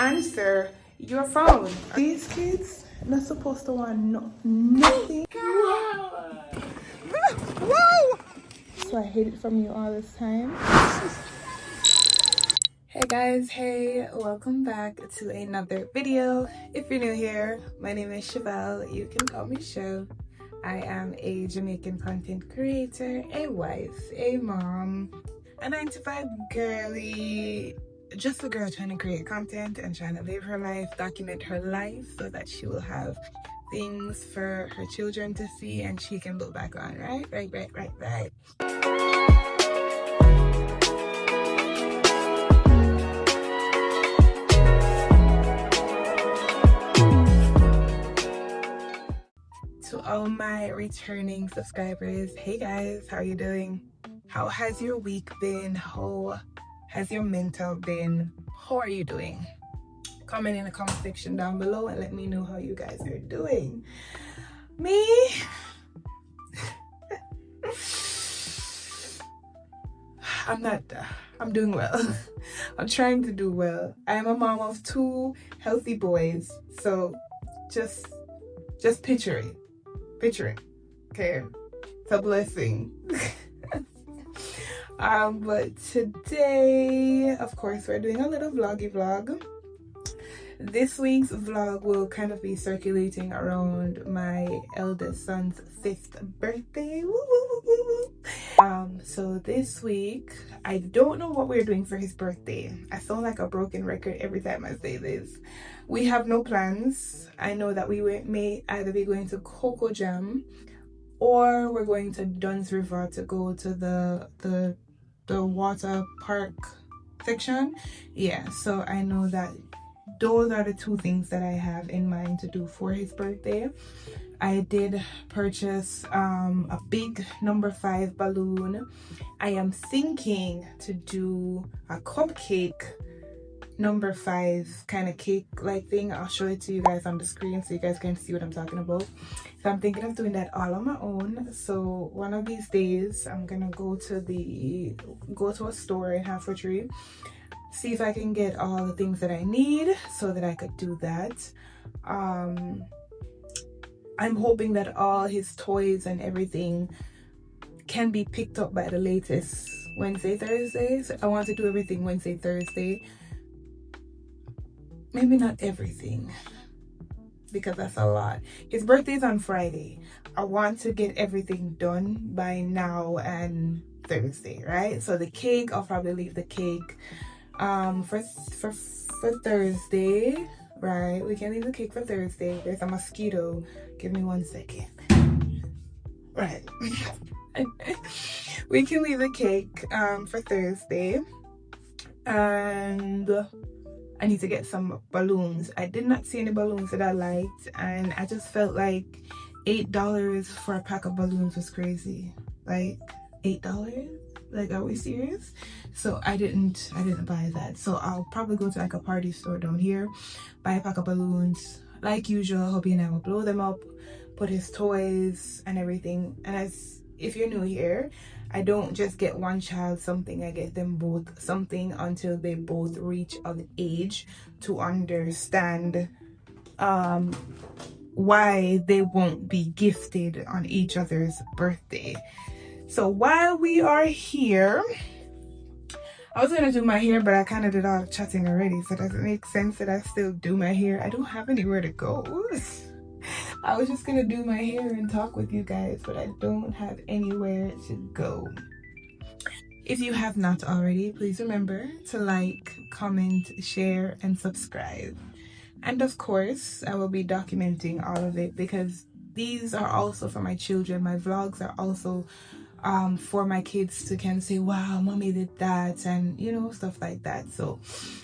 answer your phone. These kids not supposed to want nothing. Whoa! So I hid it from you all this time. Hey guys, hey, welcome back to another video. If you're new here, my name is Chevelle. You can call me Chev. I am a Jamaican content creator, a wife, a mom, a 9-to-5 girly, just a girl trying to create content and trying to live her life, document her life so that she will have things for her children to see and she can look back on, right? Right. To all my returning subscribers, hey guys, how are you doing? How has your week been? How has your mental been? How are you doing? Comment in the comment section down below and let me know how you guys are doing. Me? I'm doing well. I'm trying to do well. I am a mom of 2 healthy boys, so just picture it. Okay, it's a blessing. But today, of course, we're doing a little vloggy vlog. This week's vlog will kind of be circulating around my eldest son's 5th birthday. So this week, I don't know what we're doing for his birthday. I sound like a broken record every time I say this. We have no plans. I know that we may either be going to Coco Jam or we're going to Dunn's River to go to the water park section. Yeah, so I know that those are the 2 things that I have in mind to do for his birthday. I did purchase a big number 5 balloon. I am thinking to do a cupcake number 5 kind of cake like thing. I'll show it to you guys on the screen so you guys can see what I'm talking about. So I'm thinking of doing that all on my own. So one of these days I'm gonna go to a store in Half Tree, see if I can get all the things that I need so that I could do that. I'm hoping that all his toys and everything can be picked up by the latest Wednesday, Thursday. So I want to do everything Wednesday, Thursday. Maybe not everything, because that's a lot. His birthday's on Friday. I want to get everything done by now and Thursday, right? So the cake, I'll probably leave the cake for Thursday, right? We can leave the cake for Thursday. There's a mosquito. Give me 1 second. Right. We can leave the cake for Thursday. And I need to get some balloons. I did not see any balloons that I liked, and I just felt like $8 for a pack of balloons was crazy. Like $8? Like, are we serious? So I didn't buy that. So I'll probably go to like a party store down here, buy a pack of balloons. Like usual, Hubby and I will blow them up, put his toys and everything. And if you're new here, I don't just get one child something, I get them both something until they both reach an age to understand why they won't be gifted on each other's birthday. So while we are here, I was gonna do my hair, but I kind of did all the chatting already, so does it make sense that I still do my hair? I don't have anywhere to go. I was just gonna do my hair and talk with you guys, but I don't have anywhere to go. If you have not already, please remember to like, comment, share, and subscribe. And of course, I will be documenting all of it because these are also for my children. My vlogs are also for my kids to kind of say, wow, mommy did that, and you know, stuff like that. So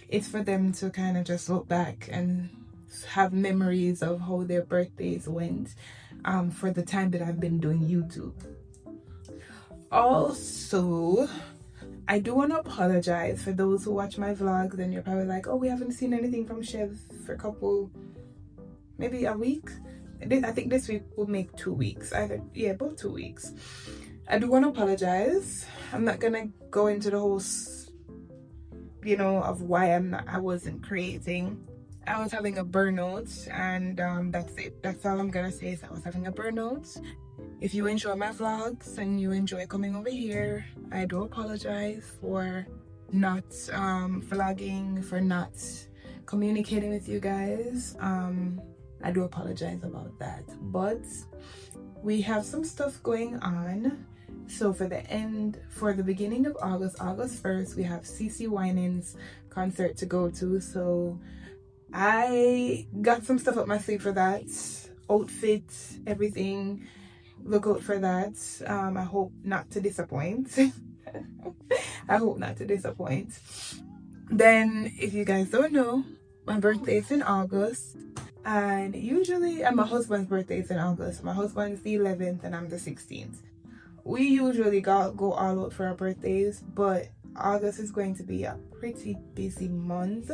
it's for them to kind of just look back and have memories of how their birthdays went for the time that I've been doing YouTube. Also, I do want to apologize for those who watch my vlogs and you're probably like, oh, we haven't seen anything from Chev for maybe a week. I think this week will make 2 weeks. About 2 weeks. I do want to apologize. I'm not gonna go into the whole you know, of why I wasn't creating. I was having a burnout, and that's it. That's all I'm gonna say is I was having a burnout. If you enjoy my vlogs and you enjoy coming over here, I do apologize for not vlogging, for not communicating with you guys. I do apologize about that, but we have some stuff going on. So for the beginning of August 1st, we have CC Wining's concert to go to. So I got some stuff up my sleeve for that. Outfit, everything. Look out for that. I hope not to disappoint. I hope not to disappoint. Then, if you guys don't know, my birthday is in August. And usually, and my husband's birthday is in August. My husband's the 11th and I'm the 16th. We usually go all out for our birthdays, but August is going to be a pretty busy month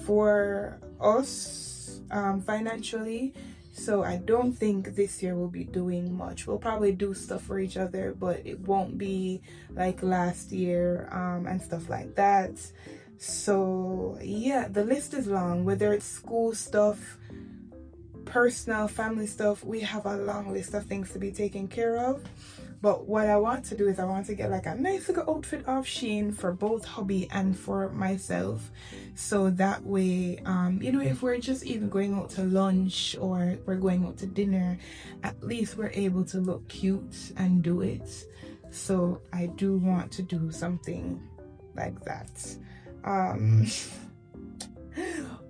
for us financially. So I don't think this year we'll be doing much. We'll probably do stuff for each other, but it won't be like last year and stuff like that. So yeah, the list is long. Whether it's school stuff, personal, family stuff, we have a long list of things to be taken care of. But what I want to do is I want to get like a nice little outfit off Shein for both hubby and for myself. So that way, you know, if we're just even going out to lunch or we're going out to dinner, at least we're able to look cute and do it. So I do want to do something like that.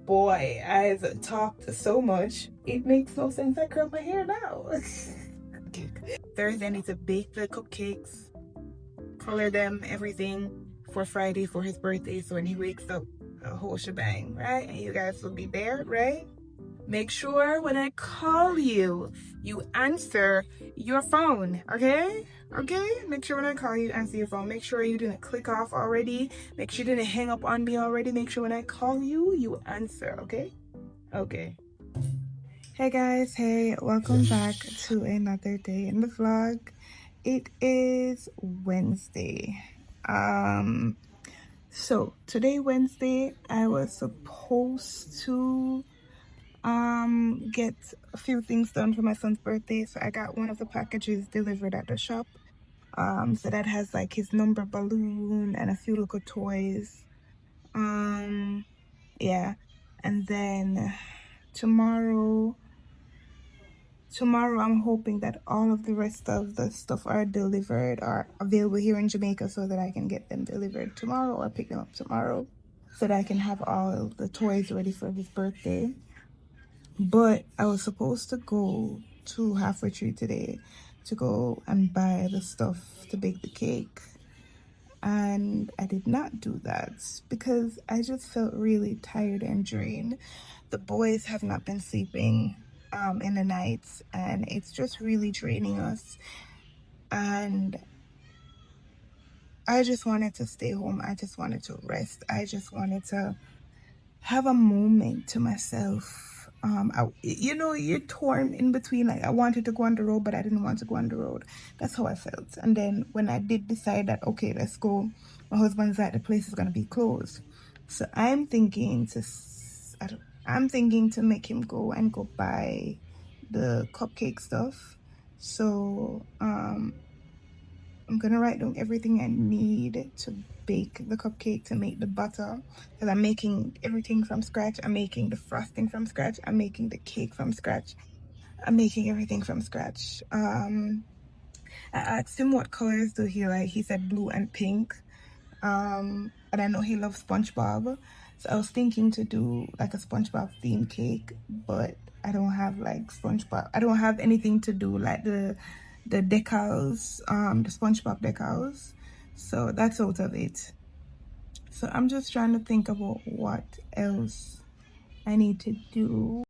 Boy, I've talked so much. It makes no sense. I curl my hair now. Thursday, I need to bake the cupcakes, color them, everything for Friday for his birthday. So when he wakes up, a whole shebang, right? And you guys will be there, right? Make sure when I call you, you answer your phone, okay? Okay? Make sure when I call you, answer your phone. Make sure you didn't click off already. Make sure you didn't hang up on me already. Make sure when I call you, you answer, okay? Okay. Hey guys, hey, welcome back to another day in the vlog. It is Wednesday. So today Wednesday, I was supposed to get a few things done for my son's birthday. So I got one of the packages delivered at the shop. So that has like his number balloon and a few little toys. Yeah, and then tomorrow I'm hoping that all of the rest of the stuff are delivered or available here in Jamaica so that I can get them delivered tomorrow or pick them up tomorrow so that I can have all the toys ready for his birthday. But I was supposed to go to Halfway Tree today to go and buy the stuff to bake the cake, and I did not do that because I just felt really tired and drained. The boys have not been sleeping in the nights, and it's just really draining us, and I just wanted to stay home. I just wanted to rest. I just wanted to have a moment to myself. You know, you're torn in between. Like, I wanted to go on the road, but I didn't want to go on the road. That's how I felt. And then when I did decide that, okay, let's go, my husband's like, the place is gonna be closed. So I'm thinking to make him go and go buy the cupcake stuff. So I'm gonna write down everything I need to bake the cupcake, to make the butter, because I'm making everything from scratch. I'm making the frosting from scratch. I'm making the cake from scratch. I'm making everything from scratch. I asked him what colors do he like. He said blue and pink. And I know he loves SpongeBob, so I was thinking to do like a SpongeBob themed cake, but I don't have like SpongeBob. I don't have anything to do like the decals, the SpongeBob decals. So that's out of it. So I'm just trying to think about what else I need to do.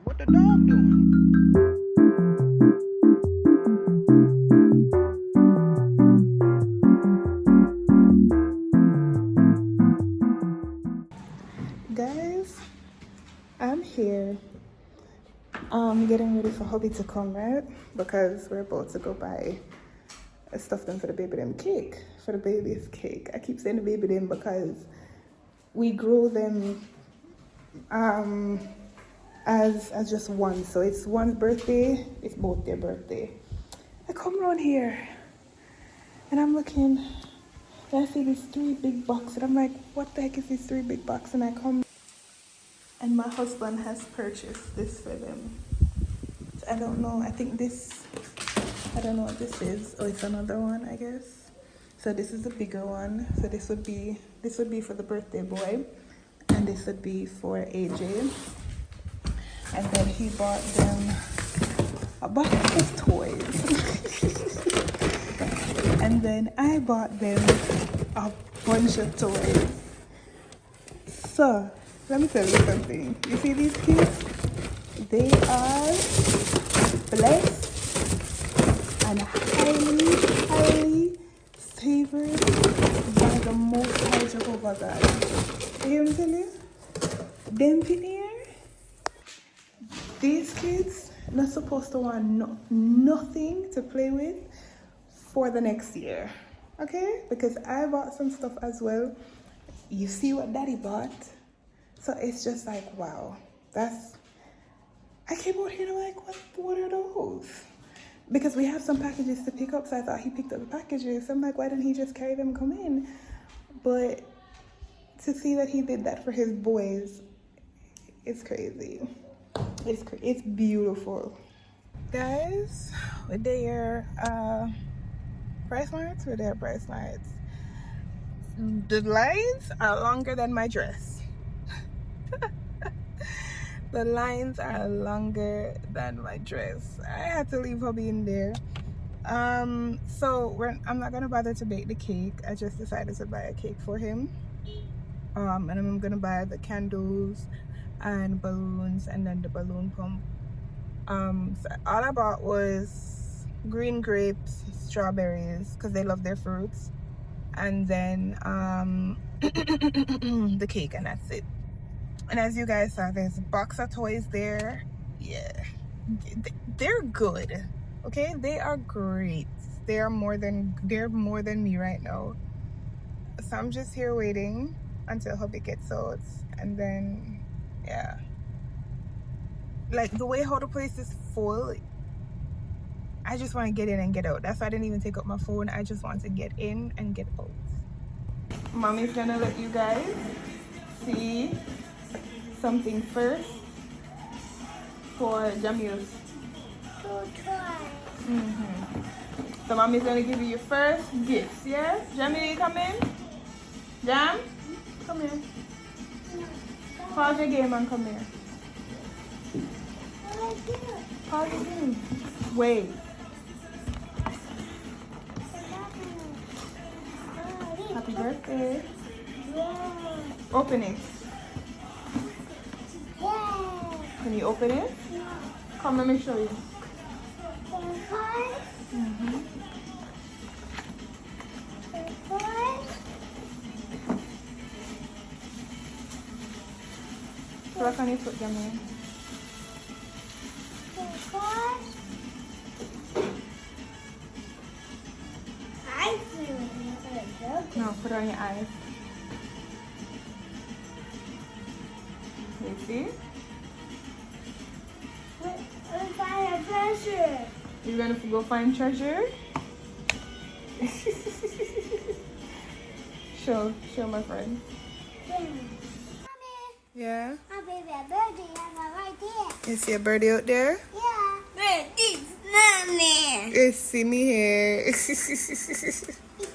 What the dog doing? Guys, I'm here getting ready for hubby to come, right? Because we're about to go buy a stuff them for the baby them cake. For the baby's cake. I keep saying the baby them because we grow them as just one. So it's one's birthday, it's both their birthday. I come around here and I'm looking and I see these 3 big boxes and I'm like, what the heck is these 3 big boxes? And I come and my husband has purchased this for them. So I don't know, I think this, I don't know what this is. Oh, it's another one, I guess. So this is the bigger one. So this would be for the birthday boy, and this would be for AJ. And then he bought them a box of toys. And then I bought them a bunch of toys. So let me tell you something. You see these kids? They are blessed and highly favored by the Most High Jehovah God. You hear me tell you? Them in here, these kids not supposed to want nothing to play with for the next year. Okay? Because I bought some stuff as well. You see what daddy bought? So it's just like, wow. I came out here and I'm like, what are those? Because we have some packages to pick up, so I thought he picked up the packages. So I'm like, why didn't he just carry them and come in? But to see that he did that for his boys, it's crazy. It's beautiful. Guys, with their price marks, the lines are longer than my dress. The lines are longer than my dress. I had to leave hubby in there. So I'm not gonna bother to bake the cake. I just decided to buy a cake for him. And I'm gonna buy the candles and balloons and then the balloon pump. So all I bought was green grapes, strawberries, because they love their fruits, and then the cake, and that's it. And as you guys saw, there's a box of toys there. Yeah, they're good. Okay, they are great. They're more than me right now. So I'm just here waiting until hubby gets out, and then yeah, like the way how the place is full, I just want to get in and get out. That's why I didn't even take up my phone. I just want to get in and get out. Mommy's gonna let you guys see something first for Jamil's. So mommy's gonna give you your first gifts, yes? Jamil, you come in? Jam? Come here. Pause your game and come here. Pause your game. Wait. Happy birthday. Open it. Can you open it? Come, let me show you. So what can you put them in? No, put it on your eyes. You see? Let's find a treasure. You're gonna go find treasure? Show my friend. Mommy, Yeah? my baby a birdie right there. You see a birdie out there? Yeah. Birdie's mommy. You see me here. It's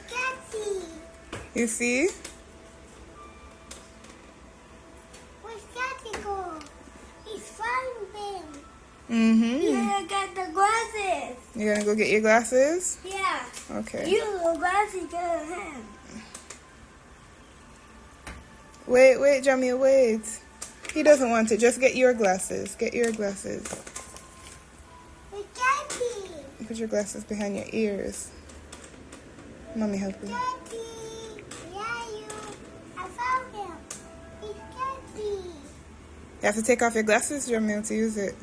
Cathy. You see? Where's Cathy go? He's finding. Mm-hmm. You got the glasses. You gonna go get your glasses? Yeah. Okay. You little glasses go to him. Wait, Jamil, wait. He doesn't want it. Just get your glasses. Get your glasses. It's Cathy. Put your glasses behind your ears. Mommy, help you. Cathy. Yeah, I found him. It's Cathy. You have to take off your glasses, Jamil, to use it.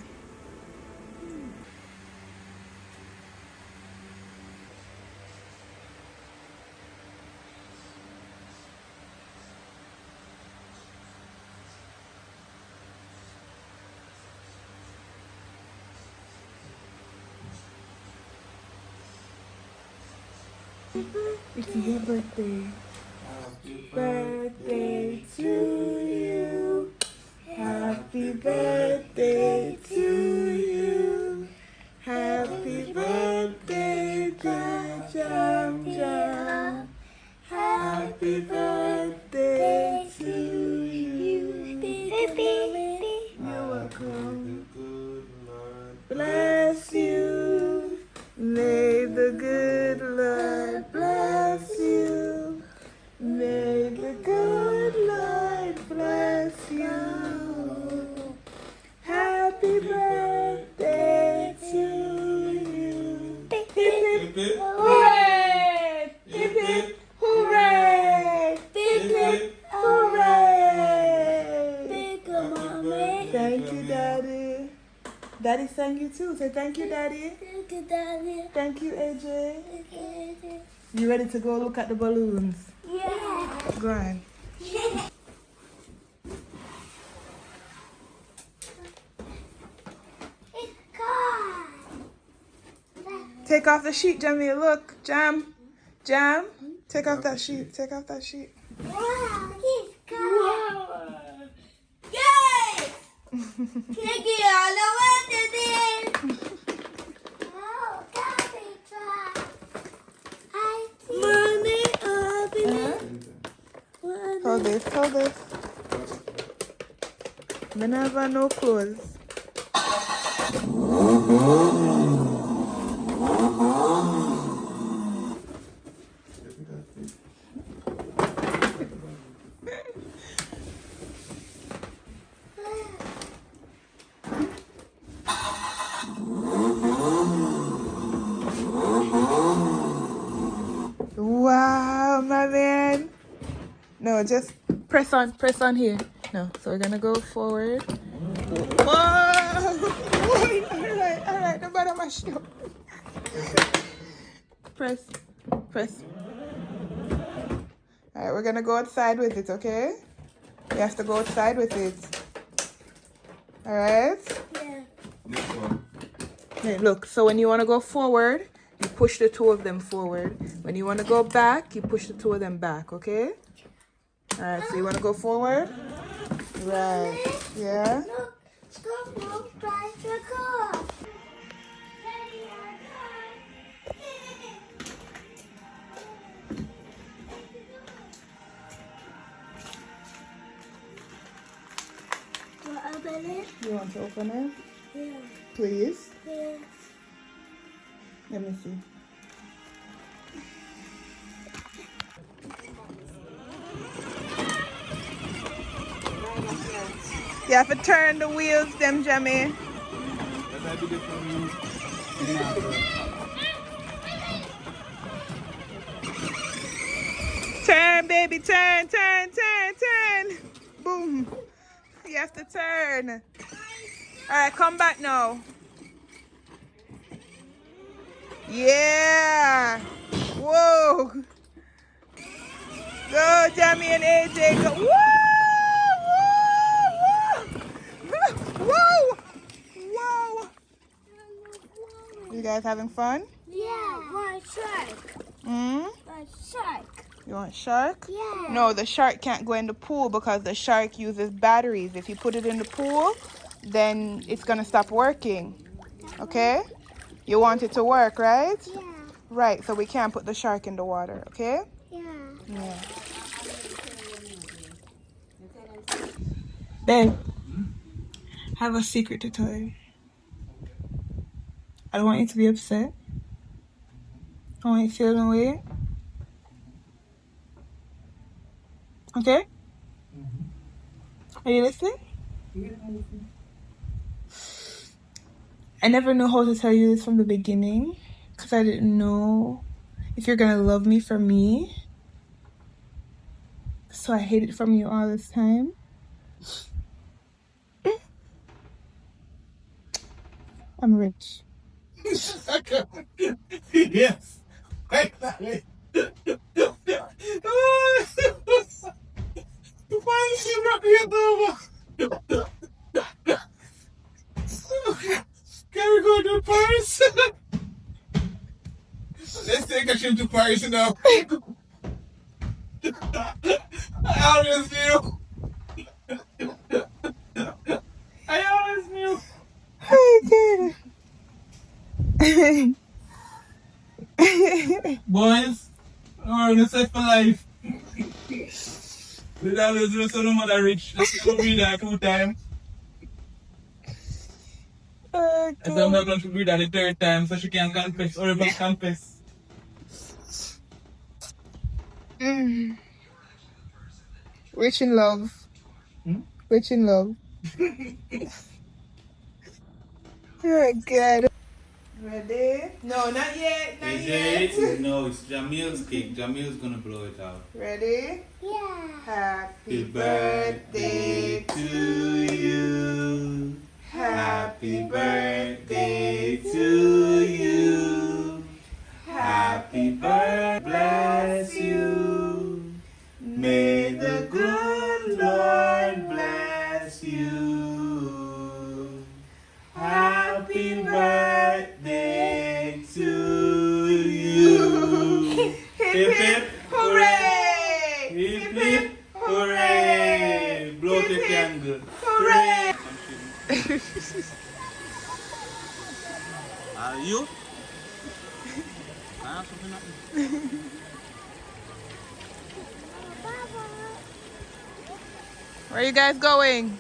It's your birthday. Birthday to you. Happy birthday to you. Happy birthday, dear Jam Jam. Happy birthday to you. You're welcome. Bless you. May the good Lord bless you. May the good Lord bless you. Happy birthday to you. Hip hip hooray! Hip hip hooray! Hip hip hooray! Thank you, Daddy. Daddy sang you too. Say thank you, Daddy. Thank you, Daddy. Thank you, AJ. Thank you, AJ. You ready to go look at the balloons? Yeah. Go on. It's gone. Take off the sheet, Jamie. Look, Jam. Jam. Take off that sheet. Take off that sheet. Wow, he's gone. Yay! Take it all the way to this. Oh, Daddy, try. I see. Mommy, Hold this. Hold this. I never have no clothes. Wow, my man. No, just press on here. No, so we're gonna go forward. Whoa! All right, no matter my show. Press. All right, we're gonna go outside with it, okay? We have to go outside with it. All right? Yeah. Okay, look, so when you want to go forward, you push the two of them forward. When you want to go back, you push the two of them back, okay? All right, so you want to go forward? Right. Yeah? Look, try to go. What open it? You want to open it? Yeah. Please? Yeah. Let me see. You have to turn the wheels, them, Jamie. Turn, baby, turn. Boom. You have to turn. All right, come back now. Yeah. Whoa. Go, Jamie and AJ. Go. Whoa. You guys having fun? Yeah. One shark. Hmm? One shark. You want shark? Yeah. No, the shark can't go in the pool because the shark uses batteries. If you put it in the pool, then it's going to stop working. Okay? You want it to work, right? Yeah. Right, so we can't put the shark in the water, okay? Yeah. Yeah. Babe, I have a secret to tell you. I don't want you to be upset. I want you to feel the way. Okay? Are you listening? I never knew how to tell you this from the beginning because I didn't know if you're gonna love me for me. So I hid it from you all this time. I'm rich. Yes. Why did you rock me over? Can we go to Paris? Let's take a trip to Paris now. I always knew. I always knew. Boys, we're set for life. We always do so no matter rich. Let's go be there 2 times. And so I'm not going to be there the 3rd time so she can confess or even confess. Rich in love. Rich in love. Oh God. Ready? No, not yet. Not yet. No, it's Jamil's cake. Jamil's gonna blow it out. Ready? Yeah. Happy birthday to you. Happy birthday to you. Happy birthday, bless you. May the good Lord bless you. Happy birthday to you. Hip hip hooray! Hip hip hooray! Blow the candle. Hooray! Are you? Where are you guys going?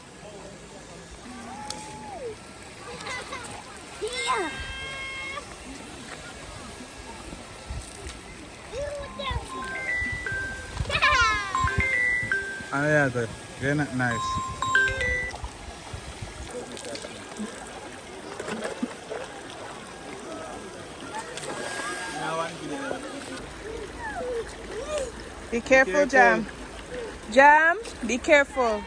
Here. Ah, yeah, good. Very nice. Be careful, Jam. Jam, be careful.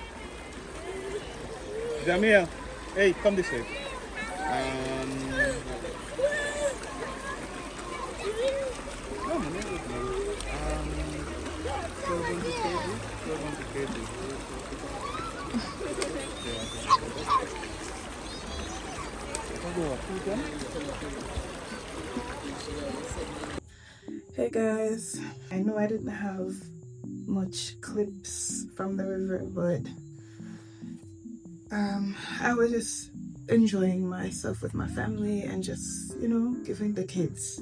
Jamil, hey, come this way. Hey guys, I know I didn't have much clips from the river, but I was just enjoying myself with my family and just, you know, giving the kids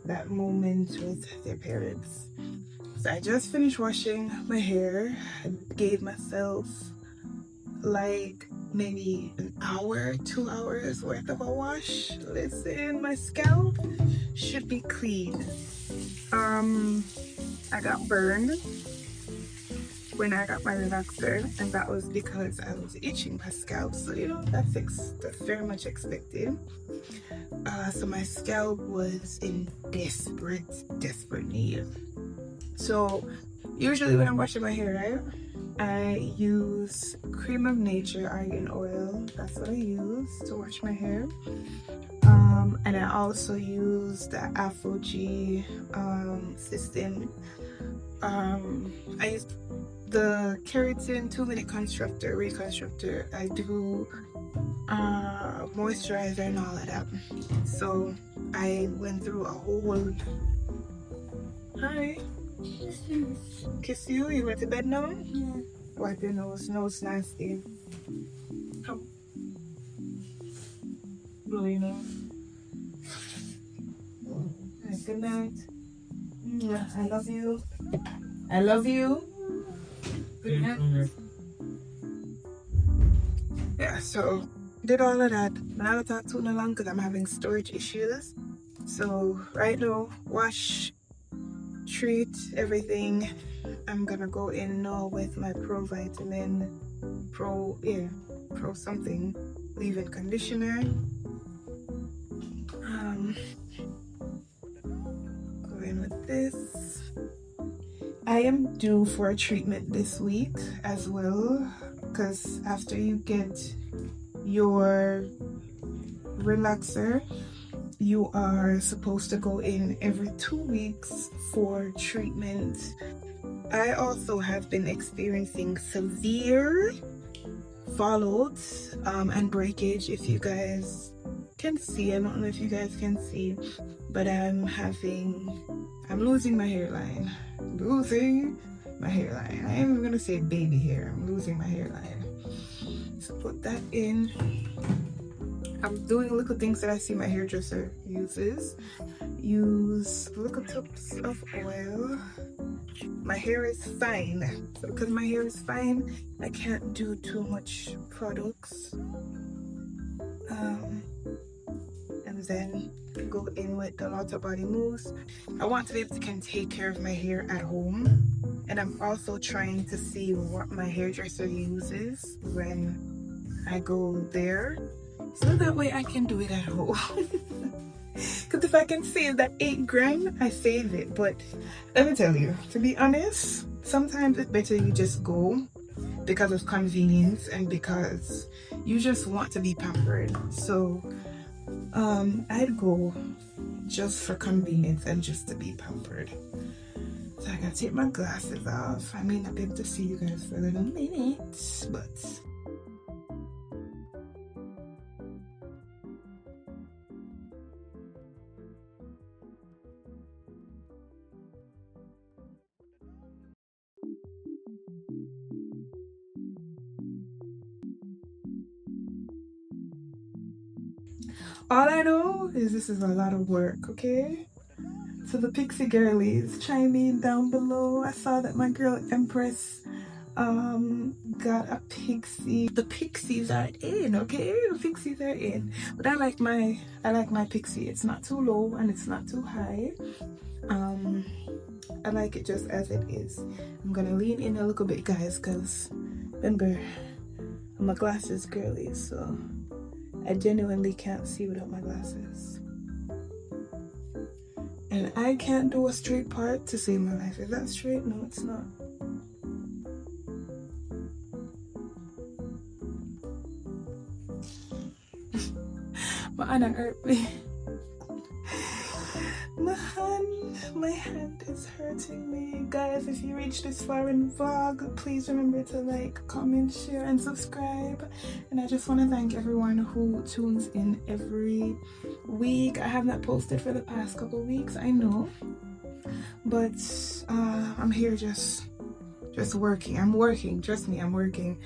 that moment with their parents. So I just finished washing my hair. I gave myself like maybe an hour, 2 hours worth of a wash. Listen, my scalp should be clean. I got burned when I got my relaxer, and that was because I was itching my scalp. So you know, that's very much expected. So my scalp was in desperate need. So usually when I'm washing my hair, right, I use Cream of Nature argan oil. That's what I use to wash my hair. And I also use the Afro G system. I use the keratin 2-minute reconstructor. I do moisturizer and all of that. So I went through a whole. Hi. Kiss you? You went to bed now? Yeah. Wipe your nose. Nose nasty. Come. Blow your nose. Right, good night. I love you. I love you. Good night. Yeah, so did all of that. I'm not gonna talk too long because I'm having storage issues. So right now, wash, treat everything. I'm gonna go in now with my Pro Vitamin, Pro something, leave-in conditioner. Go in with this. I am due for a treatment this week as well, because after you get your relaxer, you are supposed to go in every 2 weeks for treatment. I also have been experiencing severe fallouts and breakage. If you guys can see, I don't know if you guys can see, but I'm losing my hairline. Losing my hairline. I am gonna say baby hair. I'm losing my hairline. So put that in. I'm doing little things that I see my hairdresser uses. Use little tubs of oil. My hair is fine. So because my hair is fine, I can't do too much products. And then go in with the Lotta Body Mousse. I want to be able to can take care of my hair at home. And I'm also trying to see what my hairdresser uses when I go there. So that way I can do it at home. Because if I can save that 8 grand, I save it. But let me tell you, to be honest, sometimes it's better you just go because of convenience and because you just want to be pampered. So I'd go just for convenience and just to be pampered. So I gotta take my glasses off. I may not be able to see you guys for a little minute, but all I know is this is a lot of work, okay? So the Pixie girlies, chime in down below. I saw that my girl Empress got a pixie. The pixies are in, okay? The pixies are in. But I like my pixie. It's not too low and it's not too high. I like it just as it is. I'm gonna lean in a little bit, guys, because remember, I'm a glasses girly, so I genuinely can't see without my glasses. And I can't do a straight part to save my life. Is that straight? No, it's not. My hand hurt me. My hand is hurting me. Guys, if you reach this far in the vlog, please remember to like, comment, share, and subscribe. And I just want to thank everyone who tunes in every week. I have not posted for the past couple weeks, I know. But I'm here just working. I'm working. Trust me, I'm working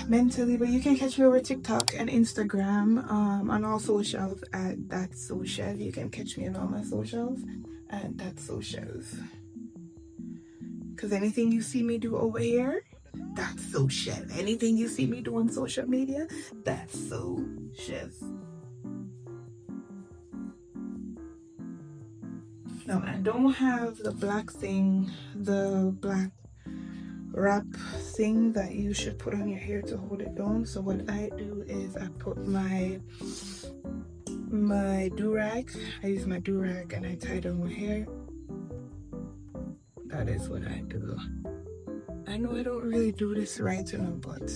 mentally. But you can catch me over TikTok and Instagram, on all socials at That'sSOOOChev. You can catch me on all my socials at That'sSOOOChev. Because anything you see me do over here, That'sSOOOChev. Anything you see me do on social media, That'sSOOOChev. No, I don't have the black thing, the black wrap thing that you should put on your hair to hold it down. So what I do is I put my do-rag. I use my do-rag and I tie down my hair. That is what I do. I know I don't really do this right, you know, but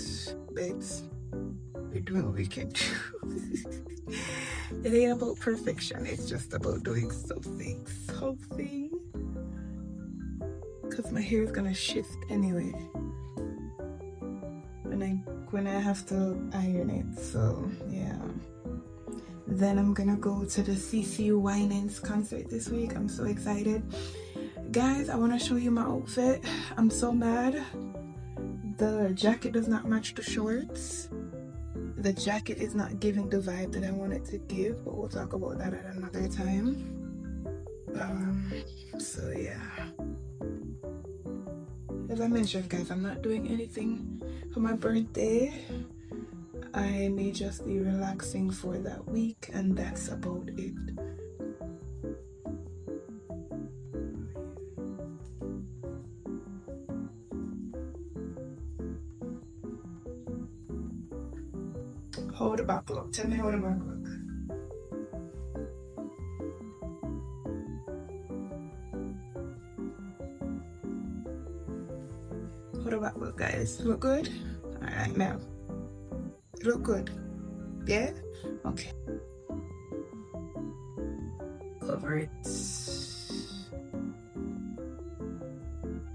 babes, we're doing what we can do. It ain't about perfection, it's just about doing something. Because my hair is gonna shift anyway when I have to iron it. So yeah. Then I'm gonna go to the CCU Winans concert this week. I'm so excited. Guys, I want to show you my outfit. I'm so mad. The jacket does not match the shorts. The jacket is not giving the vibe that I want it to give, but we'll talk about that at another time. So yeah. As I mentioned, guys, I'm not doing anything for my birthday. I may just be relaxing for that week, and that's about it. Hold the back look. Tell me how the back look. Hold the back look, guys. Look good? Alright, now. Look good. Yeah? Okay. Cover it.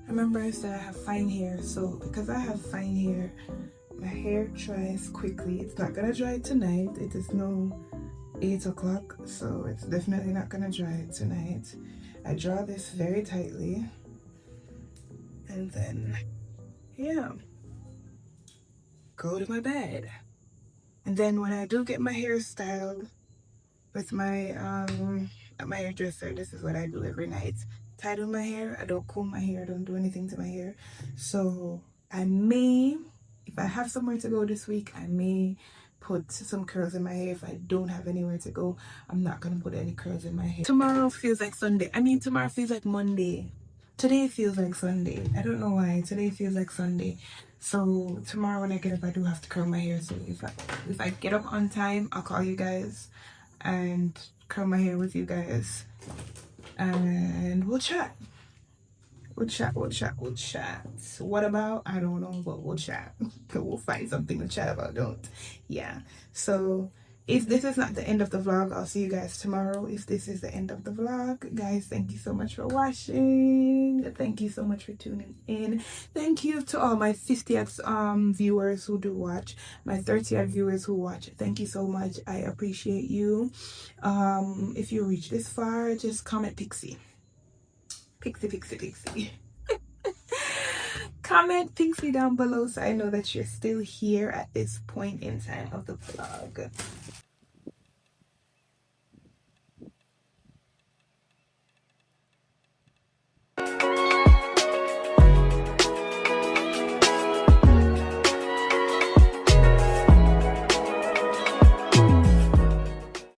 Remember I said I have fine hair, so because I have fine hair, my hair dries quickly. It's not gonna dry tonight. It is no 8 o'clock, so it's definitely not gonna dry tonight. I draw this very tightly, and then yeah, go to my bed. And then when I do get my hair styled with my my hairdresser, this is what I do every night. Tidy my hair. I don't comb my hair. I don't do anything to my hair. So I may, if I have somewhere to go this week, I may put some curls in my hair. If I don't have anywhere to go, I'm not gonna put any curls in my hair. Tomorrow feels like Sunday. I mean, tomorrow feels like Monday. Today feels like Sunday. I don't know why. Today feels like Sunday. So tomorrow when I get up, I do have to curl my hair. So if I get up on time, I'll call you guys and curl my hair with you guys, and we'll chat. We'll chat. What about? I don't know, but we'll chat. We'll find something to chat about, don't? Yeah. So if this is not the end of the vlog, I'll see you guys tomorrow. If this is the end of the vlog, guys, thank you so much for watching. Thank you so much for tuning in. Thank you to all my 50th viewers who do watch, my 30th viewers who watch. Thank you so much. I appreciate you. If you reach this far, just comment Pixie. Comment Pixie down below so I know that you're still here at this point in time of the vlog.